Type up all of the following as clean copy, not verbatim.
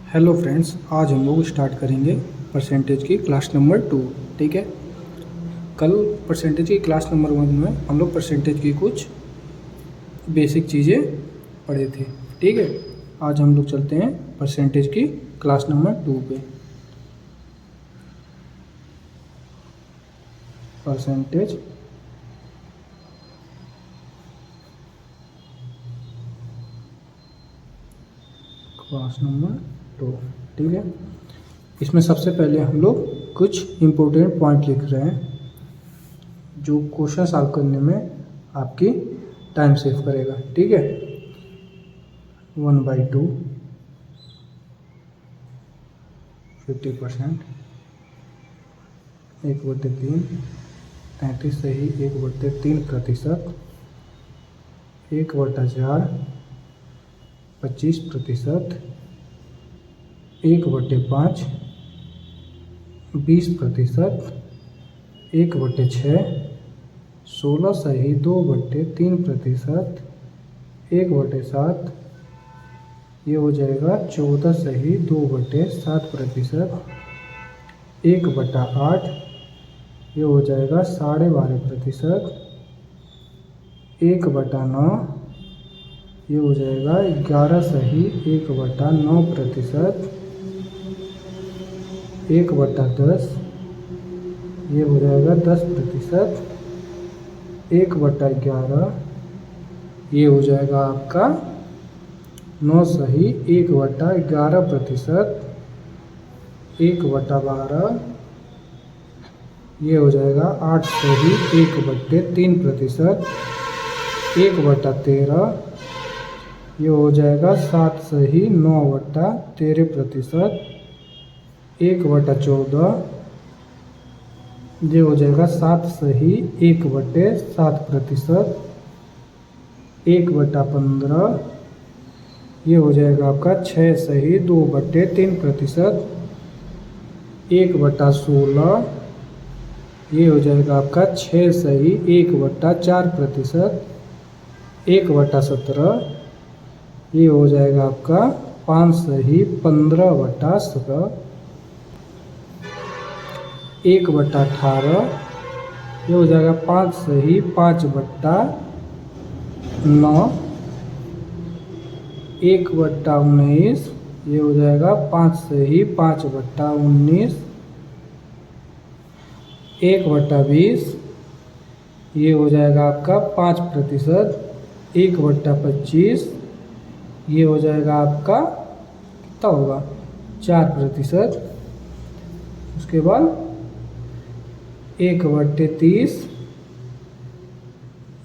Hello friends, आज हम लोग स्टार्ट करेंगे परसेंटेज की क्लास नंबर 2। ठीक है। कल परसेंटेज की क्लास नंबर 1 में हम लोग परसेंटेज की कुछ बेसिक चीज़ें पढ़े थे। ठीक है। आज हम लोग चलते हैं परसेंटेज की क्लास नंबर 2 पे। Percentage class number 2। ठीक है। इसमें सबसे पहले हम लोग कुछ इम्पोर्टेंट पॉइंट लिख रहे हैं जो क्वेश्चन सॉल्व करने में आपकी टाइम सेव करेगा। ठीक है। 1/2 50%, 1/3 33 सही, 1/3%, 1/4 25%, 1/5 20%, 1/6 16 सही, 2/3%, 1/7 ये हो जाएगा 14 सही, 2/7%, 1/8 ये हो जाएगा 12.5%, 1/9 ये हो जाएगा 11 सही, 1/9%, 1/10 ये हो जाएगा 10%, 1/11 ये हो जाएगा आपका 9 सही, 1/11%, 1/12 ये हो जाएगा 8 सही, 1/3%, 1/13 ये हो जाएगा 7 सही, 9/13%, 1/14 ये हो जाएगा 7 सही, 1/7%, 1/15 ये हो जाएगा आपका 6 सही, 2/3%, 1/16 ये हो जाएगा आपका 6 सही, 1/4%, 1/17 ये हो जाएगा आपका 5 सही, 15/17, 1/18 ये हो जाएगा 5 सही, 5/9, 1/19 ये हो जाएगा 5 सही, 5/19, 1/20 ये हो जाएगा आपका 5%, 1/25 ये हो जाएगा आपका कितना होगा 4%। उसके बाद 1/30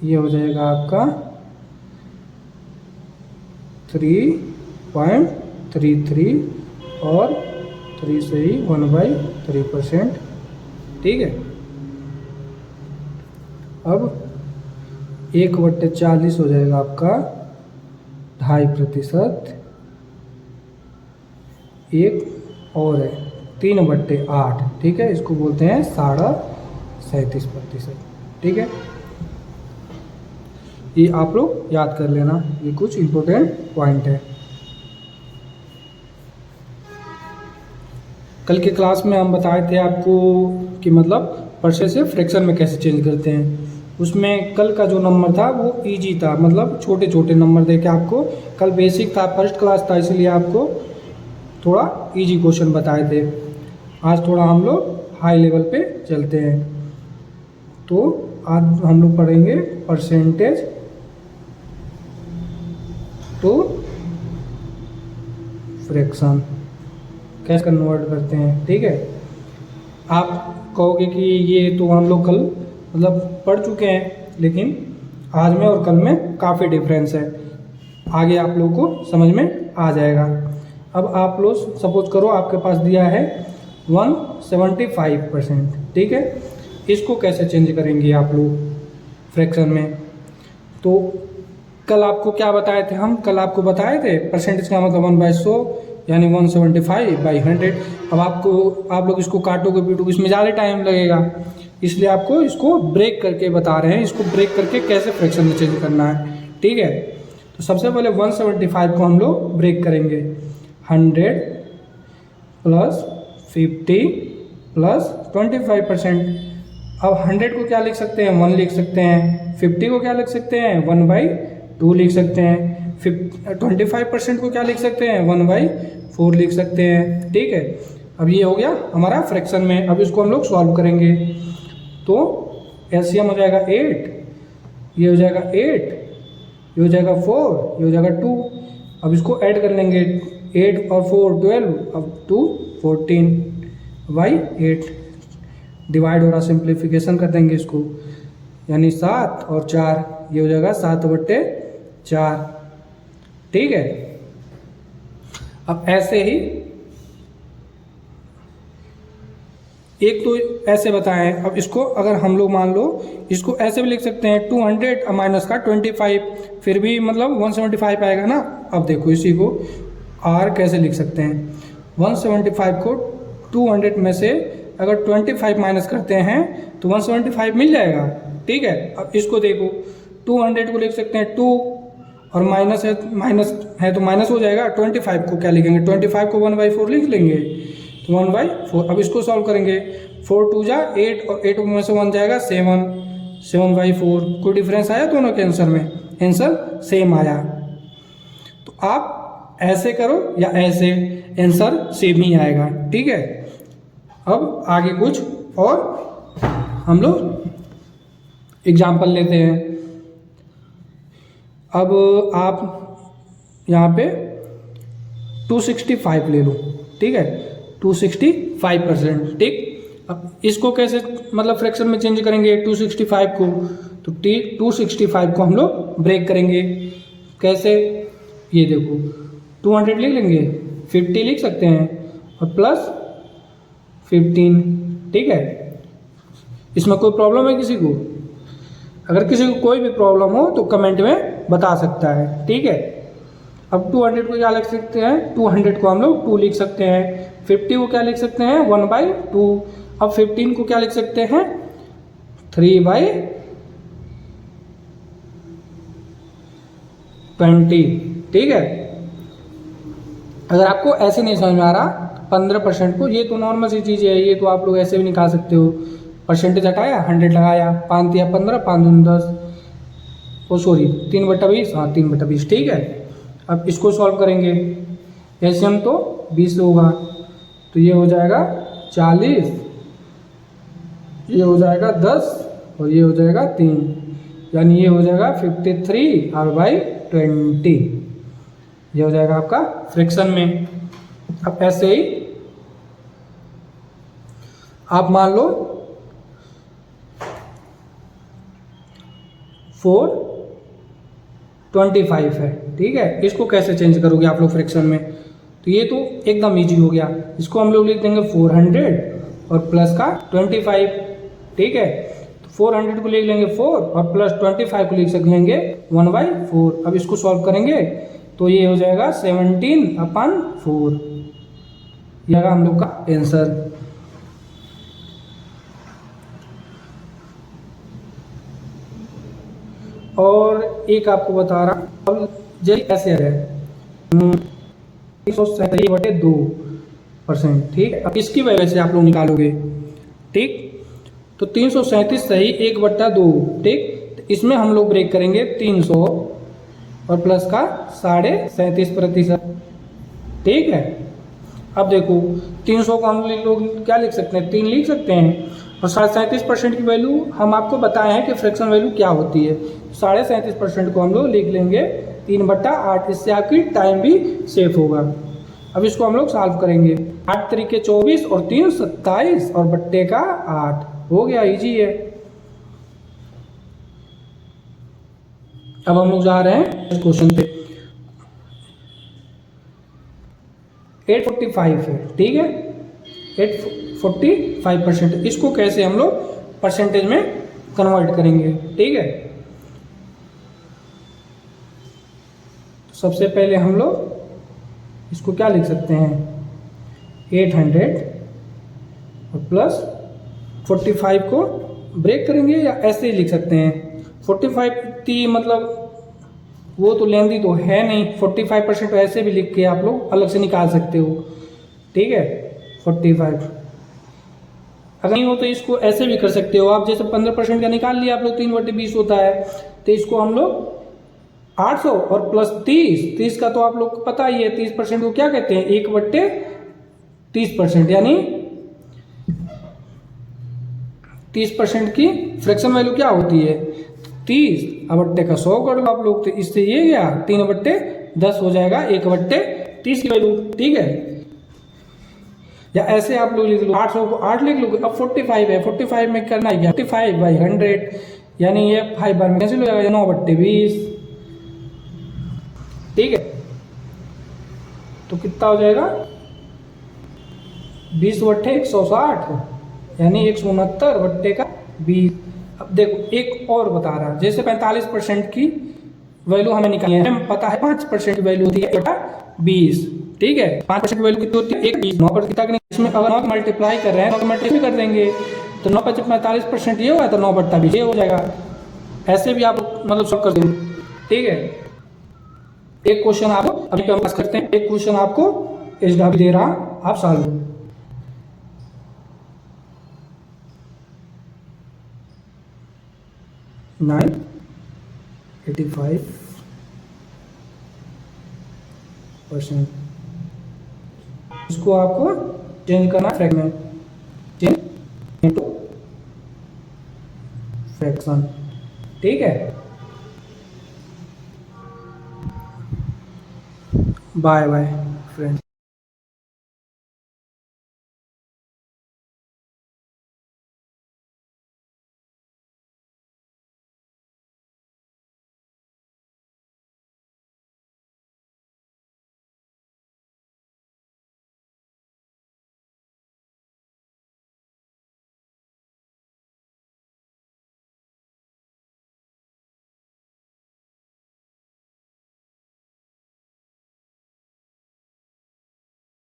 ये हो जाएगा आपका 3.33 और 3 सही 1/3%। ठीक है। अब 1/40 हो जाएगा आपका 2.5%, एक और है 3/8। ठीक है। इसको बोलते हैं 37.5%। ठीक है। ये आप लोग याद कर लेना, ये कुछ इम्पोर्टेंट पॉइंट है। कल के क्लास में हम बताए थे आपको कि मतलब परसेंट से फ्रैक्शन में कैसे चेंज करते हैं। उसमें कल का जो नंबर था वो इजी था, मतलब छोटे छोटे नंबर देके आपको, कल बेसिक था, फर्स्ट क्लास था, इसलिए आपको थोड़ा इजी क्वेश्चन बताए थे। आज थोड़ा हम लोग हाई लेवल पे चलते हैं। तो आज हम लोग पढ़ेंगे परसेंटेज टू फ्रैक्शन कैसे कन्वर्ट करते हैं। ठीक है। आप कहोगे कि ये तो हम लोग कल मतलब पढ़ चुके हैं, लेकिन आज में और कल में काफ़ी डिफरेंस है, आगे आप लोगों को समझ में आ जाएगा। अब आप लोग सपोज करो आपके पास दिया है 175%। ठीक है। इसको कैसे चेंज करेंगे आप लोग फ्रैक्शन में। तो कल आपको क्या बताए थे हम, कल आपको बताए थे परसेंटेज का मतलब 1/100 यानी 175/100। अब आप लोग इसको काटोगे पीटोगे, इसमें ज़्यादा टाइम लगेगा, इसलिए आपको इसको ब्रेक करके बता रहे हैं, इसको ब्रेक करके कैसे फ्रैक्शन में चेंज करना है। ठीक है। तो सबसे पहले 175 को हम लोग ब्रेक करेंगे 100 प्लस 50 प्लस 25%। अब 100 को क्या लिख सकते हैं, 1 लिख सकते हैं। 50 को क्या लिख सकते हैं, 1/2 लिख सकते हैं। 25% को क्या लिख सकते हैं, 1/4 लिख सकते हैं। ठीक है, अब ये हो गया हमारा फ्रैक्शन में। अब इसको हम लोग सॉल्व करेंगे तो एलसीएम हो जाएगा 8, ये हो जाएगा 8, ये हो जाएगा 4, ये हो जाएगा 2। अब इसको ऐड कर लेंगे, 8 और 4 12, अब 2 14/8 डिवाइड हो रहा, सिंप्लीफिकेशन कर देंगे इसको, यानी 7 और 4, ये हो जाएगा 7/4। ठीक है, अब ऐसे ही एक तो ऐसे बताएं। अब इसको अगर हम लोग मान लो इसको ऐसे भी लिख सकते हैं 200 माइनस का 25, फिर भी मतलब 175 आएगा ना। अब देखो इसी को आर कैसे लिख सकते हैं, 175 को 200 में से अगर 25 माइनस करते हैं तो 175 मिल जाएगा। ठीक है, अब इसको देखो 200 को लिख सकते हैं 2 और माइनस है तो माइनस हो जाएगा। 25 को क्या लिखेंगे, 25 को 1/4 लिख लेंगे तो 1/4। अब इसको सॉल्व करेंगे, 4 2 जा 8 और 8 में से 1 जाएगा 7, 7/4। कोई डिफरेंस आया दोनों के आंसर में, आंसर सेम आया। तो आप ऐसे करो या ऐसे, आंसर सेम ही आएगा। ठीक है, अब आगे कुछ और हम लोग एग्जाम्पल लेते हैं। अब आप यहाँ पे 265 ले लो। ठीक है, 265%। ठीक, अब इसको कैसे मतलब फ्रैक्शन में चेंज करेंगे 265 को, तो 265 को हम लोग ब्रेक करेंगे। कैसे, ये देखो 200 लिख लेंगे, 50 लिख सकते हैं और प्लस 15। ठीक है, इसमें कोई प्रॉब्लम है किसी को? अगर किसी को कोई भी प्रॉब्लम हो तो कमेंट में बता सकता है। ठीक है, अब 200 को क्या लिख सकते हैं, 200 को हम लोग 2 लिख सकते हैं। 50 को क्या लिख सकते हैं, 1/2। अब 15 को क्या लिख सकते हैं, 3/20। ठीक है, अगर आपको ऐसे नहीं समझ में आ रहा 15% को, ये तो नॉर्मल सी चीज़ है, ये तो आप लोग ऐसे भी निकाल सकते हो। परसेंटेज हटाया, 100 लगाया, 5 या 15, 5 दूनी 10, ओ सॉरी 3/20, हाँ 3/20। ठीक है, अब इसको सॉल्व करेंगे, एलसीएम तो 20 होगा, तो ये हो जाएगा 40, ये हो जाएगा 10 और ये हो जाएगा 3, यानी ये हो जाएगा 53/20। ये हो जाएगा आपका फ्रैक्शन में। अब ऐसे ही आप मान लो 425 है। ठीक है, इसको कैसे चेंज करोगे आप लोग फ्रैक्शन में, तो ये तो एकदम इजी हो गया। इसको हम लोग लिख देंगे 400 और प्लस का 25। ठीक है, तो 400 को लिख लेंगे 4 और प्लस 25 को लिख लेंगे 1/4। अब इसको सॉल्व करेंगे तो ये हो जाएगा 17/4, ये आएगा हम लोग का आंसर। और एक आपको बता रहा, अब जैसे कैसे है 337/2%। ठीक है, अब इसकी वजह से आप लोग निकालोगे। ठीक, तो 337 सही 1/2। ठीक, तो इसमें हम लोग ब्रेक करेंगे 300 और प्लस का 37.5%। ठीक है, अब देखो 300 को हम लोग क्या लिख सकते हैं, 3 लिख सकते हैं, और 37% की वैल्यू हम आपको बताए हैं कि फ्रैक्शन वैल्यू क्या होती है। 37% को हम लोग लिख लेंगे 3/8, इससे आपकी टाइम भी सेफ होगा। अब इसको हम लोग सॉल्व करेंगे, 8 तरीके 24 और 3 27 और बट्टे का 8 हो गया, इजी है। अब हम लोग जा रहे हैं इस क्वेश्चन पे, 845 है। ठीक है, 845%, इसको कैसे हम लोग परसेंटेज में कन्वर्ट करेंगे। ठीक है, सबसे पहले हम लोग इसको क्या लिख सकते हैं, 800 और प्लस 45 को ब्रेक करेंगे, या ऐसे ही लिख सकते हैं 45 इतनी मतलब वो तो लेंदी तो है नहीं, 45% ऐसे भी लिख के आप लोग अलग से निकाल सकते हो। ठीक है, 45। अगर नहीं हो तो इसको ऐसे भी कर सकते हो आप, जैसे 15% का निकाल लिया आप लोग, 3/20 होता है, तो इसको हम लोग 800 और प्लस 30 का तो आप लोग को पता ही है 30% को क्या कहते हैं, 1/30%, यानी 30% की फ्रैक्शन वैल्यू क्या होती है 30, अब बट्टे का 100 कर लो आप लोग, तो इससे ये गया 3/10 हो जाएगा 1/30 की वैल्यू, ठीक है। या ऐसे आप लोग लिख लो, 800 को 8 लिख लो, अब 45 है, 45 में करना है 45/100, यानी ये 5 बार में कैसे हो जाएगा 9/20, ठीक है। तो कितना हो जाएगा 20/160, यानी 169/20। अब देखो एक और बता रहा, जैसे 45% की वैल्यू हमें निकालनी है, हमें पता है 5% की वैल्यू होती है 20, ठीक है। 5% की वैल्यू कितनी होती है 1/20, 9 कितना, इसमें अगर 9 मल्टीप्लाई कर रहे हैं 9 मल्टीप्लाई कर देंगे तो 9 जब 45% ये होगा तो 9/20 ये हो जाएगा। ऐसे भी आप मतलब सॉल्व कर देंगे, ठीक है। एक क्वेश्चन आपको अभी हम पास करते हैं, एक क्वेश्चन आपको एचडब्ल्यू दे रहा, आप सॉल्व 985%, इसको आपको चेंज करना फ्रैक्शन, चेंज इनटू फ्रैक्शन, ठीक है। Bye bye friend.